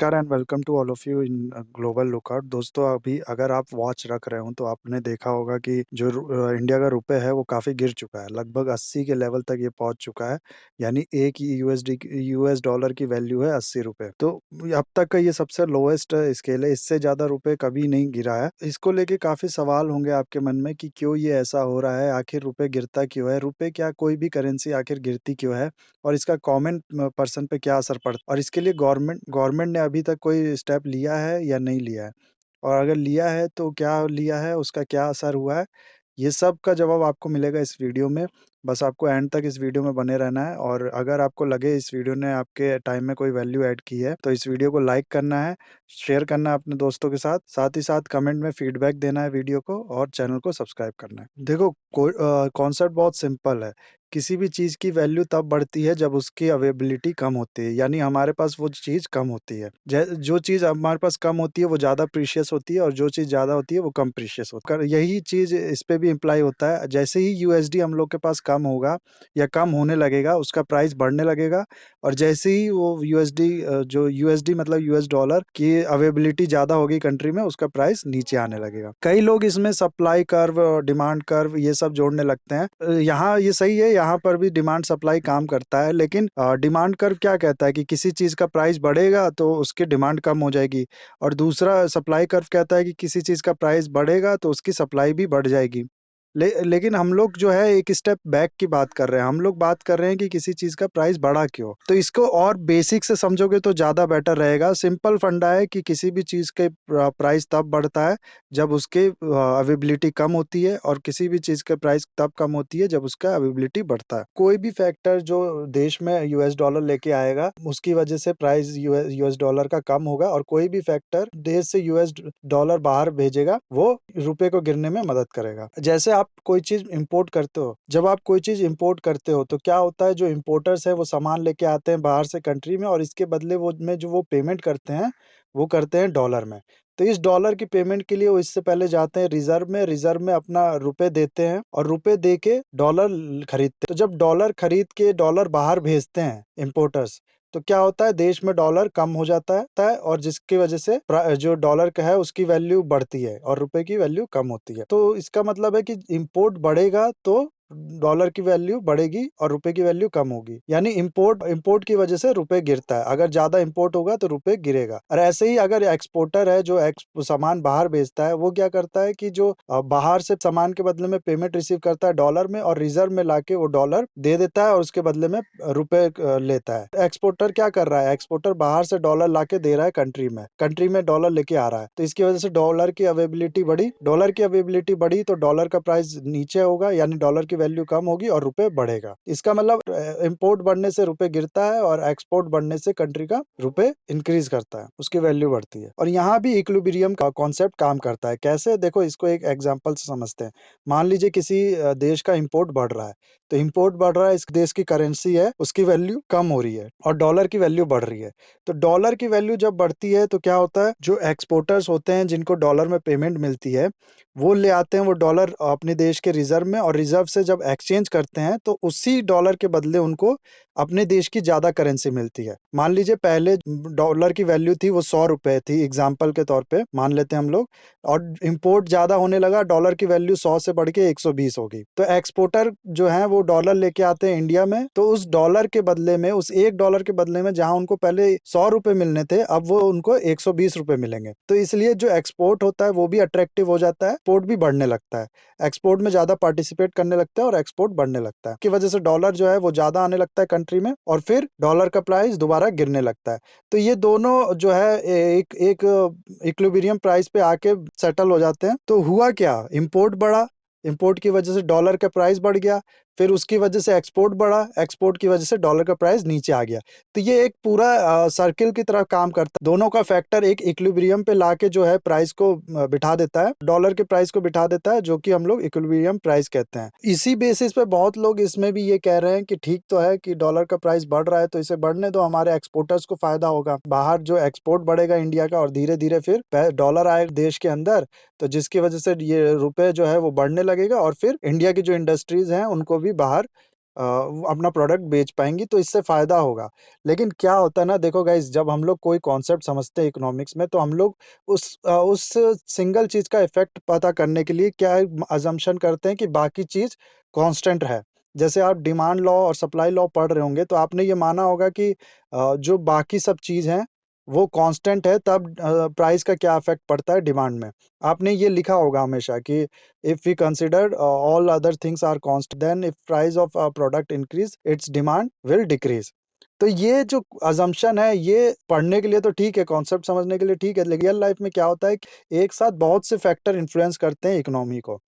नमस्कार and welcome to all of you in global lookout. दोस्तों, अभी अगर आप वॉच रख रहे हो तो आपने देखा होगा कि जो इंडिया का रुपए है वो काफ़ी गिर चुका है। लगभग 80 के लेवल तक ये पहुंच चुका है। यानी एक यूएस डॉलर की वैल्यू है 80 रुपए। तो अब तक का ये सबसे लोएस्ट स्केल है। इससे ज़्यादा रुपए कभी नहीं गिरा है। इसको लेके काफ़ी सवाल होंगे आपके मन में कि क्यों ये ऐसा हो रहा है, आखिर रुपए गिरता क्यों है, रुपए क्या कोई भी करेंसी आखिर गिरती क्यों है और इसका कॉमन पर्सन पे क्या असर पड़ता है और इसके लिए गवर्नमेंट गवर्नमेंट ने अभी तक कोई स्टेप लिया है या नहीं लिया है? और अगर लिया है तो क्या लिया है, उसका क्या असर हुआ है? ये सब का जवाब आपको मिलेगा इस वीडियो में। बस आपको एंड तक इस वीडियो में बने रहना है और अगर आपको लगे इस वीडियो ने आपके टाइम में कोई वैल्यू ऐड की है, तो इस वीडियो को लाइक करना है, शेयर करना है अपने दोस्तों के साथ, साथ ही साथ कमेंट में फीडबैक देना है वीडियो को और चैनल को सब्सक्राइब करना है। देखो, कॉन्सेप्ट बहुत सिंपल है। किसी भी चीज़ की वैल्यू तब बढ़ती है जब उसकी अवेलेबिलिटी कम होती है, यानी हमारे पास वो चीज़ कम होती है। जो चीज़ हमारे पास कम होती है वो ज़्यादा प्रीशियस होती है और जो चीज़ ज़्यादा होती है वो कम प्रीशियस होती है। यही चीज़ इस पे भी इम्प्लाई होता है। जैसे ही यूएसडी हम लोग के पास कम होगा या कम होने लगेगा, उसका प्राइस बढ़ने लगेगा और जैसे ही वो जो यूएसडी मतलब यूएस डॉलर की अवेलेबिलिटी ज़्यादा होगी कंट्री में, उसका प्राइस नीचे आने लगेगा। कई लोग इसमें सप्लाई कर्व, डिमांड कर्व ये सब जोड़ने लगते हैं। यहाँ ये सही है, यहाँ पर भी डिमांड सप्लाई काम करता है, लेकिन डिमांड कर्व क्या कहता है कि किसी चीज़ का प्राइस बढ़ेगा तो उसकी डिमांड कम हो जाएगी और दूसरा सप्लाई कर्व कहता है कि किसी चीज़ का प्राइस बढ़ेगा तो उसकी सप्लाई भी बढ़ जाएगी। लेकिन हम लोग जो है एक स्टेप बैक की बात कर रहे हैं। हम लोग बात कर रहे हैं कि किसी चीज़ का प्राइस बढ़ा क्यों? तो इसको और बेसिक से समझोगे तो ज़्यादा बेटर रहेगा। सिंपल फंडा है कि किसी भी चीज़ के प्राइस तब बढ़ता है जब उसकी अवेलेबिलिटी कम होती है और किसी भी चीज़ का प्राइस तब कम होती है जब उसका अवेलेबिलिटी बढ़ता है। कोई भी फैक्टर जो देश में यूएस डॉलर लेके आएगा, उसकी वजह से प्राइस यूएस डॉलर का कम होगा और कोई भी फैक्टर देश से यूएस डॉलर बाहर भेजेगा, वो रुपए को गिरने में मदद करेगा। जैसे आप कोई चीज़ इम्पोर्ट करते हो, जब आप कोई चीज़ इम्पोर्ट करते हो तो क्या होता है, जो इम्पोर्टर्स हैं वो सामान लेके आते हैं बाहर से कंट्री में और इसके बदले वो पेमेंट करते हैं, वो करते हैं डॉलर में। तो इस डॉलर की पेमेंट के लिए वो इससे पहले जाते हैं रिज़र्व में अपना रुपए देते हैं और रुपए दे के डॉलर खरीदते हैं। तो जब डॉलर खरीद के डॉलर बाहर भेजते हैं इम्पोर्टर्स, तो क्या होता है, देश में डॉलर कम हो जाता है और जिसकी वजह से जो डॉलर का है उसकी वैल्यू बढ़ती है और रुपए की वैल्यू कम होती है। तो इसका मतलब है कि इम्पोर्ट बढ़ेगा तो डॉलर की वैल्यू बढ़ेगी और रुपए की वैल्यू कम होगी। यानी इम्पोर्ट की वजह से रुपए गिरता है। अगर ज़्यादा इम्पोर्ट होगा तो रुपए गिरेगा। और ऐसे ही अगर एक्सपोर्टर है जो सामान बाहर भेजता है, वो क्या करता है कि जो बाहर से सामान के बदले में पेमेंट रिसीव करता है डॉलर में और रिज़र्व में लाके वो डॉलर दे देता है और उसके बदले में रुपए लेता है। एक्सपोर्टर क्या कर रहा है? एक्सपोर्टर बाहर से डॉलर लाके दे रहा है कंट्री में डॉलर लेके आ रहा है। तो इसकी वजह से डॉलर की अवेलेबिलिटी बढ़ी तो डॉलर का प्राइस नीचे होगा, यानी डॉलर की वैल्यू कम होगी और रुपए बढ़ेगा। इसका मतलब इम्पोर्ट बढ़ने से रुपए गिरता है और एक्सपोर्ट बढ़ने से कंट्री का रुपए इंक्रीज करता है, उसकी वैल्यू बढ़ती है। और यहाँ भी इक्विलिब्रियम का कॉन्सेप्ट काम करता है। कैसे? देखो, इसको एक एग्जांपल से समझते हैं। मान लीजिए किसी देश का इम्पोर्ट बढ़ रहा है, तो इम्पोर्ट बढ़ रहा है, इस देश की करेंसी है उसकी वैल्यू कम हो रही है और डॉलर की वैल्यू बढ़ रही है। तो डॉलर की वैल्यू जब बढ़ती है तो क्या होता है, जो एक्सपोर्टर्स होते हैं जिनको डॉलर में पेमेंट मिलती है, वो ले आते हैं वो डॉलर अपने देश के रिज़र्व में और रिज़र्व से जब एक्सचेंज करते हैं तो उसी डॉलर के बदले उनको अपने देश की ज़्यादा करेंसी मिलती है। मान लीजिए पहले डॉलर की वैल्यू थी वो ₹100 थी, एग्ज़ाम्पल के तौर पे मान लेते हैं हम लोग, और इम्पोर्ट ज़्यादा होने लगा, डॉलर की वैल्यू 100 से बढ़ के 120 हो गई। तो एक्सपोर्टर जो हैं वो डॉलर लेके आते हैं इंडिया में, तो उस डॉलर के बदले में, उस $1 के बदले में जहाँ उनको पहले ₹100 मिलने थे, अब वो उनको ₹120 मिलेंगे। तो इसलिए जो एक्सपोर्ट होता है वो भी अट्रैक्टिव हो जाता है, एक्सपोर्ट भी बढ़ने लगता है। एक्सपोर्ट में ज़्यादा पार्टिसिपेट करने लगता है और एक्सपोर्ट बढ़ने लगता है। की वजह से डॉलर जो है वो ज़्यादा आने लगता है कंट्री में और फिर डॉलर का प्राइस दोबारा गिरने लगता है। तो ये दोनों जो है एक एक इक्विलिब्रियम प्राइस पे आके सेटल हो जाते हैं। तो हुआ क्या? इम्पोर्ट बढ़ा, इम्पोर्ट की वजह से डॉलर का प्राइस बढ़ गया, फिर उसकी वजह से एक्सपोर्ट बढ़ा, एक्सपोर्ट की वजह से डॉलर का प्राइस नीचे आ गया। तो ये एक पूरा सर्किल की तरह काम करता है। दोनों का फैक्टर एक इक्विलिब्रियम पे लाके जो है प्राइस को बिठा देता है, डॉलर के प्राइस को बिठा देता है, जो कि हम लोग इक्विलिब्रियम प्राइस कहते हैं। इसी बेसिस पे बहुत लोग इसमें भी ये कह रहे हैं कि ठीक तो है कि डॉलर का प्राइस बढ़ रहा है तो इसे बढ़ने दो, हमारे एक्सपोर्टर्स को फायदा होगा। बाहर जो एक्सपोर्ट बढ़ेगा इंडिया का और धीरे-धीरे फिर डॉलर आएगा देश के अंदर, तो जिसकी वजह से ये रुपए जो है वो बढ़ने लगेगा और फिर इंडिया की जो इंडस्ट्रीज़ हैं उनको भी बाहर अपना प्रोडक्ट बेच पाएँगी, तो इससे फ़ायदा होगा। लेकिन क्या होता है ना, देखो गाइज़, जब हम लोग कोई कॉन्सेप्ट समझते हैं इकोनॉमिक्स में, तो हम लोग उस सिंगल चीज़ का इफ़ेक्ट पता करने के लिए क्या असम्पशन करते हैं कि बाकी चीज़ कांस्टेंट है। जैसे आप डिमांड लॉ और सप्लाई लॉ पढ़ रहे होंगे, तो आपने ये माना होगा कि जो बाकी सब चीज़ हैं, वो कांस्टेंट है, तब प्राइस का क्या इफ़ेक्ट पड़ता है डिमांड में। आपने ये लिखा होगा हमेशा कि if we consider all other things are constant, then if price of a product increase, its demand will decrease। तो ये जो assumption है, ये पढ़ने के लिए तो ठीक है, कॉन्सेप्ट समझने के लिए ठीक है, लेकिन रियल लाइफ में क्या होता है कि एक साथ बहुत से फैक्टर इन्फ्लुएंस करते हैं इकोनॉमी को।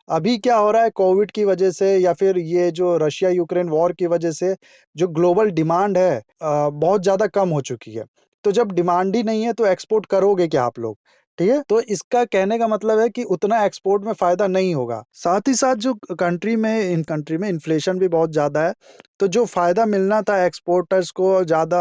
अभी क्या हो रहा है, कोविड की वजह से या फिर ये जो रशिया यूक्रेन वॉर की वजह से जो ग्लोबल डिमांड है बहुत ज़्यादा कम हो चुकी है। तो जब डिमांड ही नहीं है, तो एक्सपोर्ट करोगे क्या आप लोग? ठीक है? तो इसका कहने का मतलब है कि उतना एक्सपोर्ट में फ़ायदा नहीं होगा। साथ ही साथ जो कंट्री में इन्फ्लेशन भी बहुत ज़्यादा है, तो जो फ़ायदा मिलना था एक्सपोर्टर्स को ज़्यादा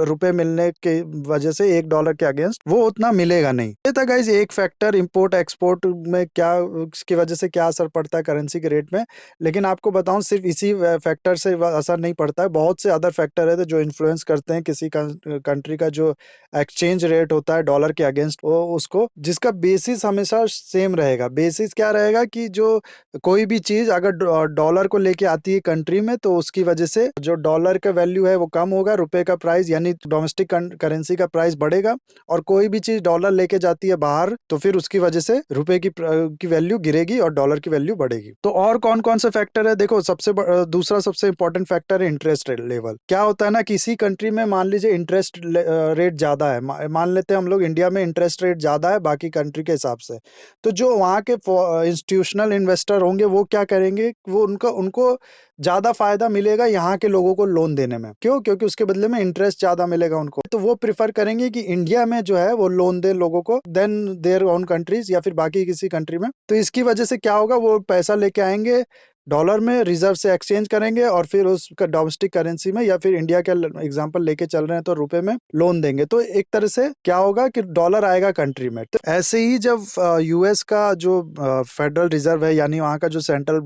रुपए मिलने के वजह से $1 के अगेंस्ट, वो उतना मिलेगा नहीं। ये था गाइज़ एक फैक्टर, इम्पोर्ट एक्सपोर्ट में क्या उसकी वजह से क्या असर पड़ता है करेंसी के रेट में। लेकिन आपको बताऊँ, सिर्फ़ इसी फैक्टर से व असर नहीं पड़ता है, बहुत से अदर फैक्टर है जो इन्फ्लुएंस करते हैं किसी कंट्री का जो एक्सचेंज रेट होता है डॉलर के अगेंस्ट, वो उसको, जिसका बेसिस हमेशा सेम रहेगा। बेसिस क्या रहेगा कि जो कोई भी चीज़ अगर डॉलर को लेके आती है कंट्री में, तो उसकी वजह से जो डॉलर का वैल्यू है वो कम होगा, रुपए का प्राइस यानी डोमेस्टिक करेंसी का प्राइस बढ़ेगा। और कोई भी चीज़ डॉलर लेके जाती है बाहर, तो फिर उसकी वजह से रुपए की वैल्यू गिरेगी और डॉलर की वैल्यू बढ़ेगी। तो और कौन-कौन से फैक्टर है, देखो, दूसरा सबसे इम्पोर्टेंट फैक्टर है इंटरेस्ट रेट लेवल। क्या होता है ना, किसी कंट्री में मान लीजिए इंटरेस्ट रेट ज़्यादा है, मान लेते हैं हम लोग इंडिया में इंटरेस्ट रेट ज़्यादा है बाकी कंट्री के हिसाब से। तो जो वहाँ के इंस्टीट्यूशनल इन्वेस्टर होंगे, वो क्या करेंगे, वो उनको उनको ज़्यादा फ़ायदा मिलेगा यहाँ के लोगों को लोन देने में। क्यों? क्योंकि उसके बदले में इंटरेस्ट ज़्यादा मिलेगा उनको। तो वो प्रेफ़र करेंगे कि इंडिया में जो है वो लोन दें लोगों को देन देयर ओन कंट्रीज़ या फिर बाकी किसी कंट्री में। तो इसकी वजह से क्या होगा, वो पैसा लेके आएँगे डॉलर में, रिज़र्व से एक्सचेंज करेंगे और फिर उसका डोमेस्टिक करेंसी में या फिर इंडिया का एग्ज़ाम्पल लेके चल रहे हैं तो रुपए में लोन देंगे। तो एक तरह से क्या होगा कि डॉलर आएगा कंट्री में। तो ऐसे ही जब यूएस का जो फेडरल रिज़र्व है, यानी वहाँ का जो सेंट्रल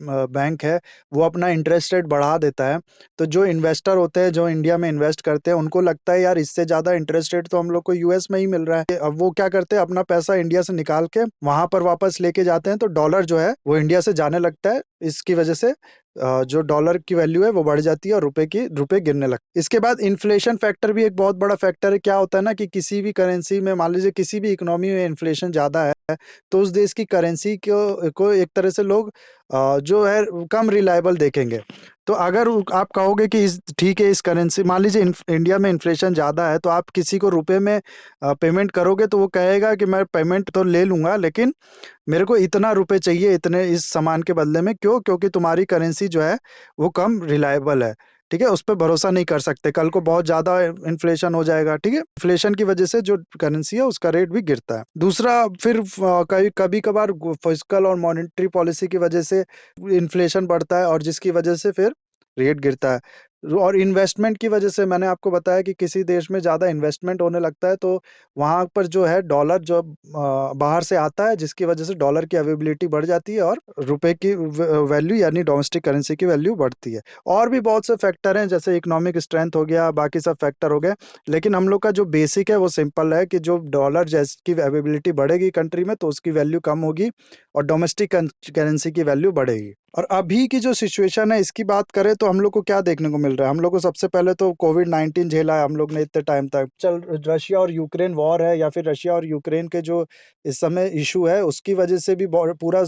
बैंक है, वो अपना इंटरेस्ट रेट बढ़ा देता है, तो जो इन्वेस्टर होते हैं, जो इंडिया में इन्वेस्ट करते हैं, उनको लगता है यार इससे ज़्यादा इंटरेस्ट रेट तो हम लोग को यूएस में ही मिल रहा है। अब वो क्या करते हैं, अपना पैसा इंडिया से निकाल के वहाँ पर वापस लेके जाते हैं, तो डॉलर जो है वो इंडिया से जाने लगता है। इसकी वजह से जो डॉलर की वैल्यू है वो बढ़ जाती है और रुपए गिरने लगते हैं। इसके बाद इन्फ्लेशन फैक्टर भी एक बहुत बड़ा फैक्टर है। क्या होता है ना कि किसी भी करेंसी में, मान लीजिए किसी भी इकोनॉमी में इन्फ्लेशन ज़्यादा है, तो उस देश की करेंसी को एक तरह से लोग जो है कम रिलायबल देखेंगे। तो अगर आप कहोगे कि ठीक है, इस करेंसी, मान लीजिए इंडिया में इन्फ्लेशन ज़्यादा है, तो आप किसी को रुपए में पेमेंट करोगे, तो वो कहेगा कि मैं पेमेंट तो ले लूँगा, लेकिन मेरे को इतना रुपए चाहिए इतने इस सामान के बदले में। क्यों? क्योंकि तुम्हारी करेंसी जो है वो कम रिलायबल है। ठीक है? उस पे भरोसा नहीं कर सकते, कल को बहुत ज़्यादा इन्फ्लेशन हो जाएगा। ठीक है? इन्फ्लेशन की वजह से जो करेंसी है उसका रेट भी गिरता है। दूसरा, फिर कभी-कभार फिस्कल और मॉनेटरी पॉलिसी की वजह से इन्फ्लेशन बढ़ता है और जिसकी वजह से फिर रेट गिरता है। और इन्वेस्टमेंट की वजह से मैंने आपको बताया कि किसी देश में ज़्यादा इन्वेस्टमेंट होने लगता है, तो वहाँ पर जो है डॉलर जो बाहर से आता है, जिसकी वजह से डॉलर की अवेलेबिलिटी बढ़ जाती है और रुपए की वैल्यू यानी डोमेस्टिक करेंसी की वैल्यू बढ़ती है। और भी बहुत से फैक्टर हैं, जैसे इकोनॉमिक स्ट्रेंथ हो गया, बाकी सब फैक्टर हो गए। लेकिन हम लोग का जो बेसिक है वो सिंपल है कि जो डॉलर जैस की अवेलेबिलिटी बढ़ेगी कंट्री में, तो उसकी वैल्यू कम होगी और डोमेस्टिक करेंसी की वैल्यू बढ़ेगी। और अभी की जो सिचुएशन है इसकी बात करें, तो हम लोग को क्या देखने को मिल रहा है? हम लोग को सबसे पहले तो कोविड-19 झेला है हम लोग ने इतने टाइम तक। रशिया और यूक्रेन वॉर है, या फिर रशिया और यूक्रेन के जो इस समय इश्यू है, उसकी वजह से भी पूरा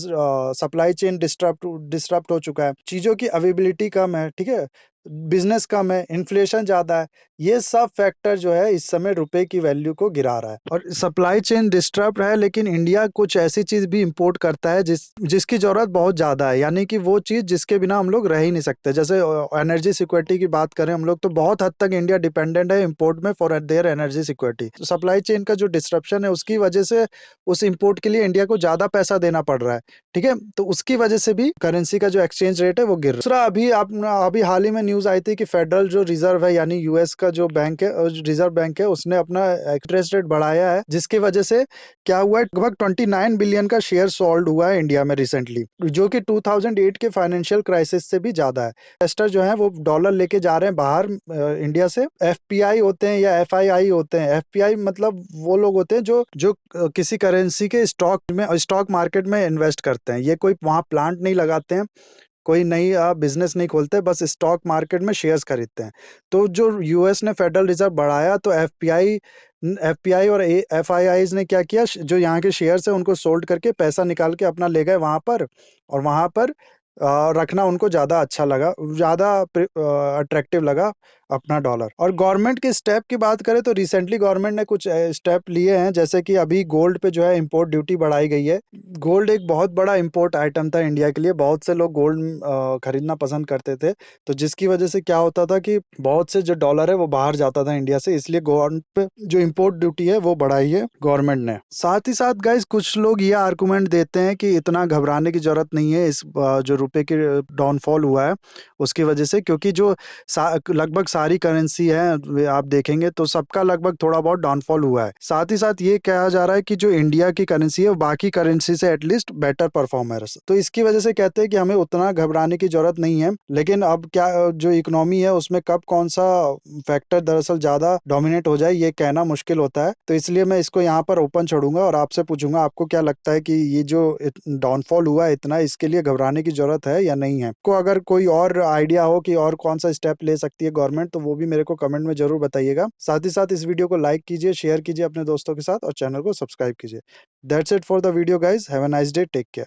सप्लाई चेन डिस्टर्ब हो चुका है। चीज़ों की अवेलेबिलिटी कम है, ठीक है? बिज़नेस कम है, इन्फ्लेशन ज़्यादा है। ये सब फैक्टर जो है इस समय रुपए की वैल्यू को गिरा रहा है। और सप्लाई चेन डिस्टर्ब है, लेकिन इंडिया कुछ ऐसी चीज़ भी इम्पोर्ट करता है जिसकी ज़रूरत बहुत ज़्यादा है, यानी कि वो चीज़ जिसके बिना हम लोग रह ही नहीं सकते। जैसे एनर्जी सिक्योरिटी की बात करें हम लोग, तो बहुत हद तक इंडिया डिपेंडेंट है इम्पोर्ट में फॉर देयर एनर्जी सिक्योरिटी। तो सप्लाई चेन का जो डिस्रप्शन है उसकी वजह से उस इम्पोर्ट के लिए इंडिया को ज़्यादा पैसा देना पड़ रहा है। ठीक है? तो उसकी वजह से भी करेंसी का जो एक्सचेंज रेट है वो गिर रहा है। दूसरा, अभी हाल ही में न्यूज़ न्यूज़ आई थी कि फेडरल जो रिज़र्व है यानी यूएस का जो बैंक है रिज़र्व बैंक है उसने अपना इंटरेस्ट रेट बढ़ाया है, जिसकी वजह से क्या हुआ है लगभग 29 बिलियन का शेयर सोल्ड हुआ है इंडिया में रिसेंटली, जो कि 2008 के फाइनेंशियल क्राइसिस से भी ज़्यादा है। इन्वेस्टर जो हैं वो डॉलर लेके जा रहे हैं बाहर इंडिया से। एफपीआई होते हैं या एफआईआई होते हैं। एफपीआई मतलब वो लोग होते हैं जो किसी करेंसी के स्टॉक मार्केट में इन्वेस्ट करते हैं। ये कोई वहाँ प्लांट नहीं लगाते हैं, कोई नई बिज़नेस नहीं खोलते, बस स्टॉक मार्केट में शेयर्स खरीदते हैं। तो जो यूएस ने फेडरल रिज़र्व बढ़ाया तो एफपीआई और एफआईआईज़ ने क्या किया, जो यहाँ के शेयर्स हैं उनको सोल्ड करके पैसा निकाल के अपना ले गए वहाँ पर, और वहाँ पर रखना उनको ज़्यादा अच्छा लगा, ज़्यादा अट्रैक्टिव लगा अपना डॉलर। और गवर्नमेंट के स्टेप की बात करें तो रिसेंटली गवर्नमेंट ने कुछ स्टेप लिए हैं, जैसे कि अभी गोल्ड पे जो है इम्पोर्ट ड्यूटी बढ़ाई गई है। गोल्ड एक बहुत बड़ा इम्पोर्ट आइटम था इंडिया के लिए, बहुत से लोग गोल्ड खरीदना पसंद करते थे, तो जिसकी वजह से क्या होता था कि बहुत से जो डॉलर है वो बाहर जाता था इंडिया से, इसलिए गवर्नमेंट पे जो इम्पोर्ट ड्यूटी है वो बढ़ाई है गवर्नमेंट ने। साथ ही साथ गाइस कुछ लोग ये आर्गुमेंट देते हैं कि इतना घबराने की जरूरत नहीं है इस जो रुपए के डाउनफॉल हुआ है उसकी वजह से, क्योंकि जो लगभग सारी करेंसी है आप देखेंगे तो सबका लगभग थोड़ा बहुत डाउनफॉल हुआ है। साथ ही साथ ये कहा जा रहा है कि जो इंडिया की करेंसी है वो बाकी करेंसी से एटलीस्ट बेटर परफॉर्मर है, तो इसकी वजह से कहते हैं कि हमें उतना घबराने की जरूरत नहीं है। लेकिन अब क्या जो इकोनॉमी है उसमें कब कौन सा फैक्टर दरअसल ज्यादा डोमिनेट हो जाए ये कहना मुश्किल होता है, तो इसलिए मैं इसको यहाँ पर ओपन छोड़ूंगा और आपसे पूछूंगा आपको क्या लगता है कि ये जो डाउनफॉल हुआ है इतना, इसके लिए घबराने की जरूरत है या नहीं है। को अगर कोई और आइडिया हो कि और कौन सा स्टेप ले सकती है गवर्नमेंट तो वो भी मेरे को कमेंट में जरूर बताइएगा। साथ ही साथ इस वीडियो को लाइक कीजिए, शेयर कीजिए अपने दोस्तों के साथ और चैनल को सब्सक्राइब कीजिए। That's it for the video guys, have a nice day, take care.